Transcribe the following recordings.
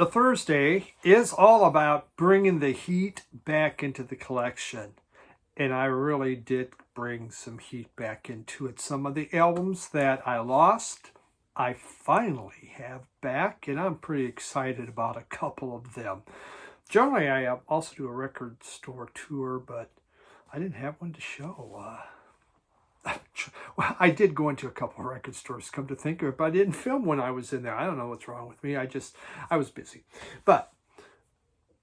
The Thursday is all about bringing the heat back into the collection. And I really did bring some heat back into it. Some of the albums that I lost, I finally have back, and I'm pretty excited about a couple of them. Generally, I also do a record store tour, but I didn't have one to show. Well, I did go into a couple of record stores, come to think of it, but I didn't film when I was in there. I don't know what's wrong with me. I was busy. But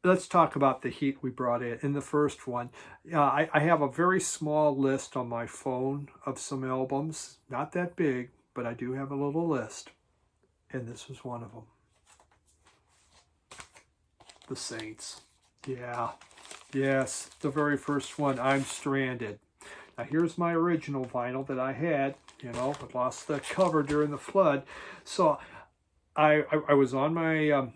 let's talk about the heat we brought in the first one. I have a very small list on my phone of some albums. Not that big, but I do have a little list. And this was one of them. The Saints. Yeah. Yes, the very first one, I'm Stranded. Now here's my original vinyl that I had, but lost the cover during the flood. So I was on my,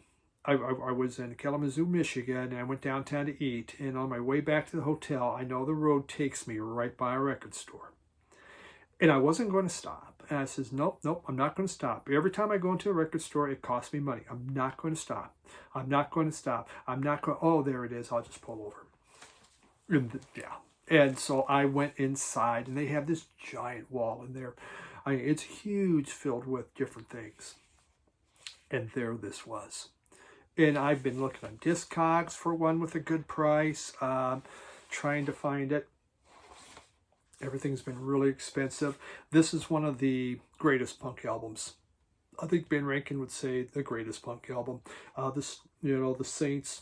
I was in Kalamazoo, Michigan, and I went downtown to eat. And on my way back to the hotel, I know the road takes me right by a record store. And I wasn't going to stop. And I says, nope, I'm not going to stop. Every time I go into a record store, it costs me money. I'm not going to stop. I'm not going to stop. I'm not going, oh, there it is. I'll just pull over. Yeah. And so I went inside, and they have this giant wall in there. I mean, it's huge, filled with different things. And there this was. And I've been looking on Discogs for one with a good price, trying to find it. Everything's been really expensive. This is one of the greatest punk albums. I think Ben Rankin would say the greatest punk album. The Saints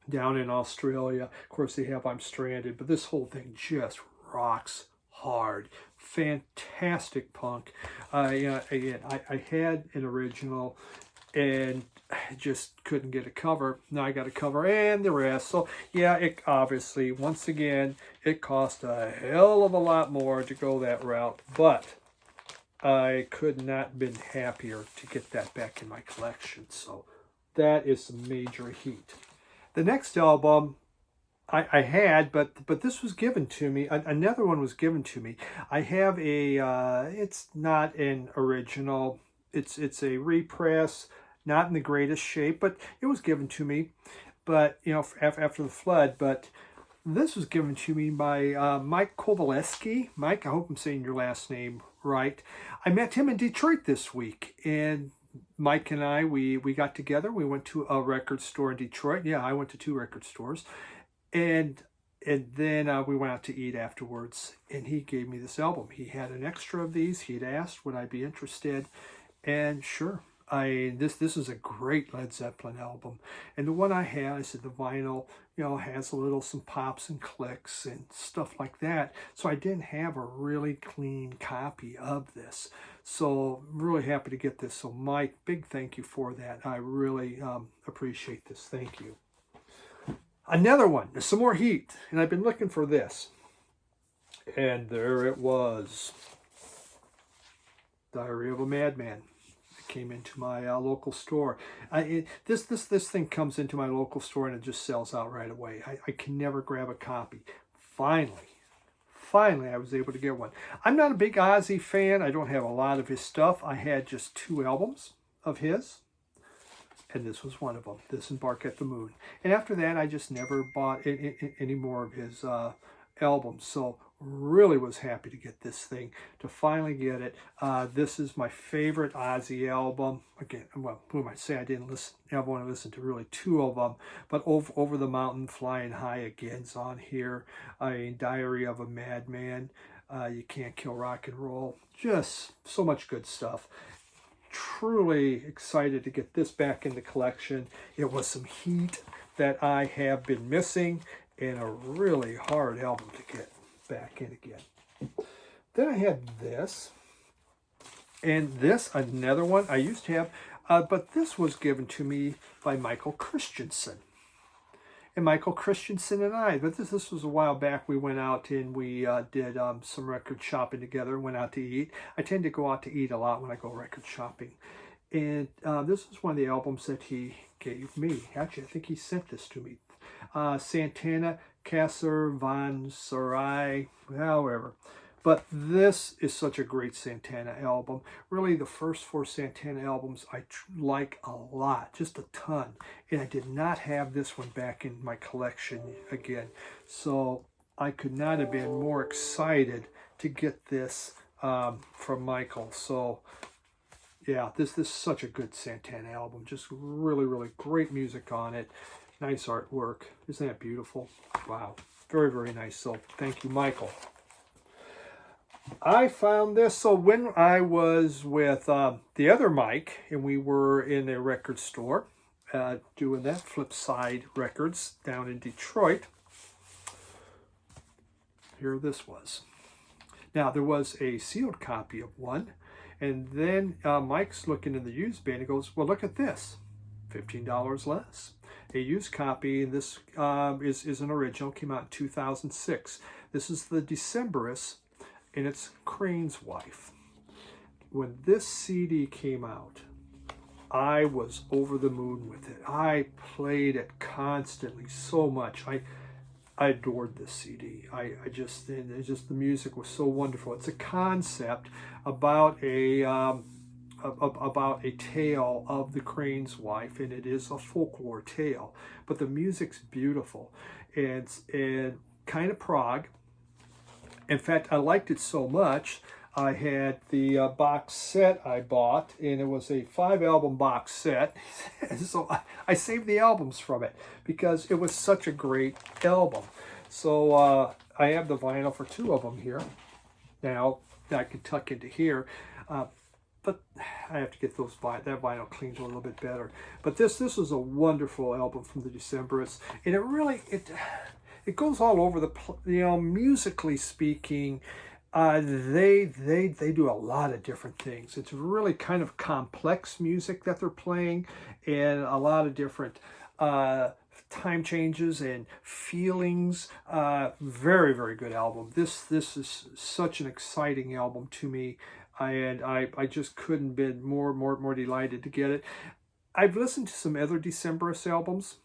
down in Australia. Of course, they have I'm Stranded, but this whole thing just rocks hard. Fantastic punk. Again, I had an original and I just couldn't get a cover. Now I got a cover and the rest. So yeah, it obviously, once again, it cost a hell of a lot more to go that route, but I could not have been happier to get that back in my collection. So that is some major heat. The next album I had, but this was given to me. Another one was given to me. I have it's not an original. It's a repress, not in the greatest shape, but it was given to me. But, after the flood. But this was given to me by Mike Kowaleski. Mike, I hope I'm saying your last name right. I met him in Detroit this week, and Mike and I, we got together. We went to a record store in Detroit. Yeah, I went to 2 record stores. And then we went out to eat afterwards. And he gave me this album. He had an extra of these. He'd asked, would I be interested? And sure. This is a great Led Zeppelin album. And the one I had, I said the vinyl, has some pops and clicks and stuff like that. So I didn't have a really clean copy of this. So I'm really happy to get this. So Mike, big thank you for that. I really appreciate this. Thank you. Another one, some more heat. And I've been looking for this. And there it was. Diary of a Madman. Came into my local store. This thing comes into my local store and it just sells out right away. I can never grab a copy. Finally, I was able to get one. I'm not a big Ozzy fan. I don't have a lot of his stuff. I had just 2 albums of his, and this was one of them. This and Bark at the Moon. And after that, I just never bought any more of his albums. So really was happy to get this thing, to finally get it. This is my favorite Ozzy album. Again, well, who am I say? I didn't listen. I've only listened to really 2 of them, but Over the Mountain, Flying High Again's on here. Diary of a Madman. You Can't Kill Rock and Roll. Just so much good stuff. Truly excited to get this back in the collection. It was some heat that I have been missing, and a really hard album to get back in again. Then I had this, and this, another one I used to have, but this was given to me by Michael Christensen. And Michael Christensen and I, but this was a while back, we went out and we did some record shopping together, went out to eat. I tend to go out to eat a lot when I go record shopping. And this is one of the albums that he gave me. Actually, I think he sent this to me. Santana, Kasser, Von Sarai, however. But this is such a great Santana album. Really, the first 4 Santana albums I like a lot, just a ton. And I did not have this one back in my collection again. So I could not have been more excited to get this from Michael. So yeah, this is such a good Santana album. Just really, really great music on it. Nice artwork. Isn't that beautiful? Wow. Very, very nice. So thank you, Michael. I found this, so when I was with the other Mike, and we were in a record store doing that, Flipside Records down in Detroit, here this was. Now, there was a sealed copy of one, and then Mike's looking in the used bin and goes, well, look at this, $15 less. A used copy, and this is an original, came out in 2006. This is the Decemberists, and it's Crane's Wife. When this CD came out, I was over the moon with it. I played it constantly so much. I adored this CD. I just the music was so wonderful. It's a concept about a tale of the Crane's Wife, and it is a folklore tale. But the music's beautiful, and kind of prog. In fact, I liked it so much, I had the box set I bought, and it was a 5-album box set. So I saved the albums from it because it was such a great album. So I have the vinyl for 2 of them here. Now, I can tuck into here. But I have to get that vinyl cleaned a little bit better. But this was a wonderful album from the Decemberists, and it goes all over musically speaking. They do a lot of different things. It's really kind of complex music that they're playing, and a lot of different time changes and feelings. Very, very good album. This is such an exciting album to me, and I just couldn't be more delighted to get it. I've listened to some other Decemberists albums.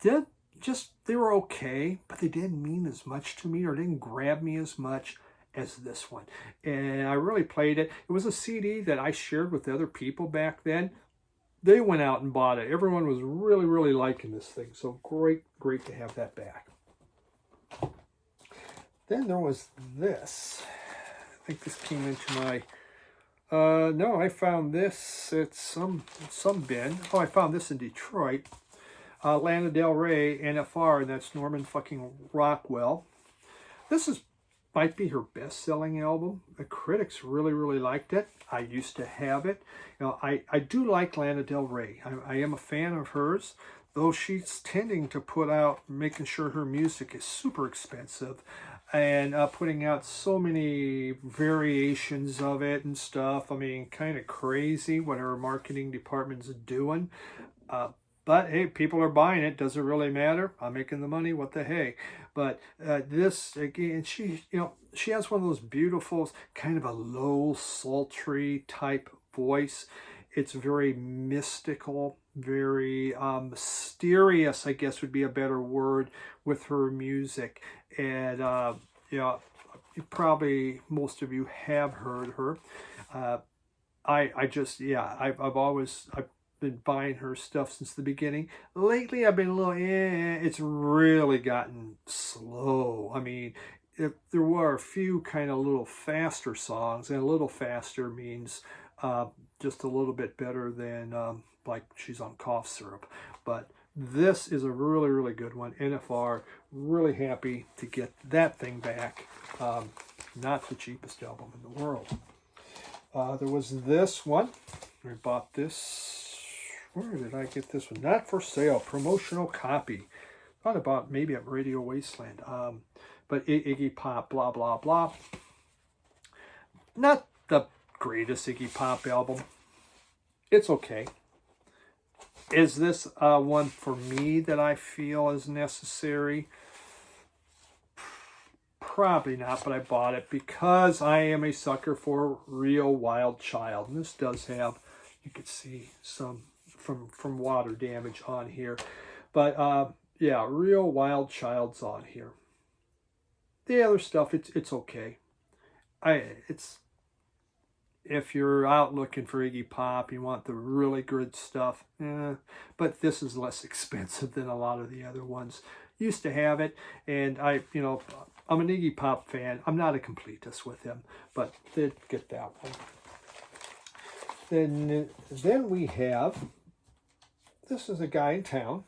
They were okay, but they didn't mean as much to me, or didn't grab me as much as this one. And I really played it. It was a CD that I shared with other people back then. They went out and bought it. Everyone was really, really liking this thing. So great to have that back. Then there was this. I think this came into my... no, I found this at some bin. Oh, I found this in Detroit. Lana Del Rey, NFR, and that's Norman fucking Rockwell. This might be her best-selling album. The critics really, really liked it. I used to have it. I do like Lana Del Rey. I am a fan of hers, though she's tending to put out, making sure her music is super expensive, and putting out so many variations of it and stuff. I mean, kind of crazy what her marketing department's doing. But hey, people are buying it. Does it really matter? I'm making the money. What the hey? But this again, she has one of those beautiful, kind of a low, sultry type voice. It's very mystical, very mysterious, I guess would be a better word, with her music. And probably most of you have heard her. I've been buying her stuff since the beginning. Lately, I've been a little, it's really gotten slow. I mean, there were a few kind of little faster songs, and a little faster means just a little bit better than like she's on cough syrup. But this is a really, really good one. NFR, really happy to get that thing back. Not the cheapest album in the world. There was this one. I bought this. Where did I get this one? Not for sale. Promotional copy. Thought about maybe at Radio Wasteland. But Iggy Pop, blah, blah, blah. Not the greatest Iggy Pop album. It's okay. Is this one for me that I feel is necessary? Probably not, but I bought it because I am a sucker for Real Wild Child. And this does have, you can see some from water damage on here. But yeah, Real Wild Child's on here. the other stuff, it's okay. It's if you're out looking for Iggy Pop, you want the really good stuff, but this is less expensive than a lot of the other ones. Used to have it, and I'm an Iggy Pop fan. I'm not a completist with him, but did get that one. Then we have, this is a guy in town,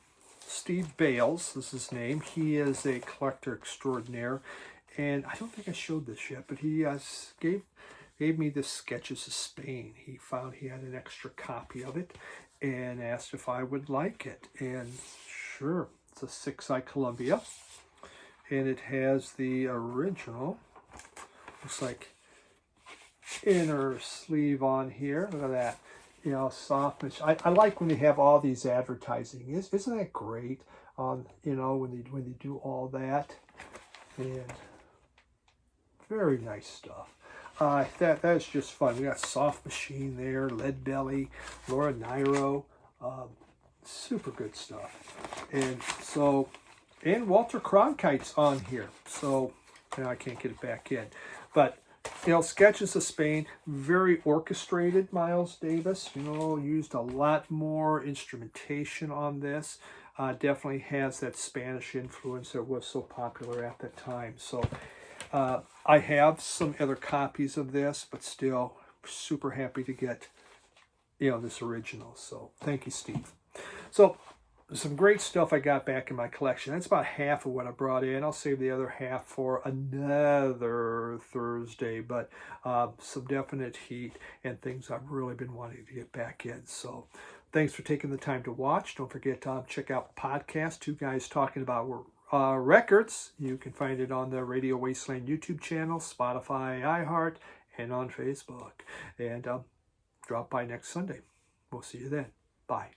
Steve Bales is his name. He is a collector extraordinaire, and I don't think I showed this yet, but he gave me the Sketches of Spain. He found he had an extra copy of it and asked if I would like it, and sure. It's a 6i Columbia, and it has the original, looks like, inner sleeve on here. Look at that, softness. I like when they have all these advertising. Isn't that great? When they do all that, and very nice stuff. That's just fun. We got Soft Machine there, Lead Belly, Laura Nyro, super good stuff. And Walter Cronkite's on here. So I can't get it back in, but Sketches of Spain, very orchestrated. Miles Davis, used a lot more instrumentation on this. Definitely has that Spanish influence that was so popular at that time. So I have some other copies of this, but still super happy to get this original. So thank you, Steve. So some great stuff I got back in my collection. That's about half of what I brought in. I'll save the other half for another Thursday, but some definite heat and things I've really been wanting to get back in. So thanks for taking the time to watch. Don't forget to check out the podcast, Two Guys Talking About Records. You can find it on the Radio Wasteland YouTube channel, Spotify, iHeart, and on Facebook. And drop by next Sunday. We'll see you then. Bye.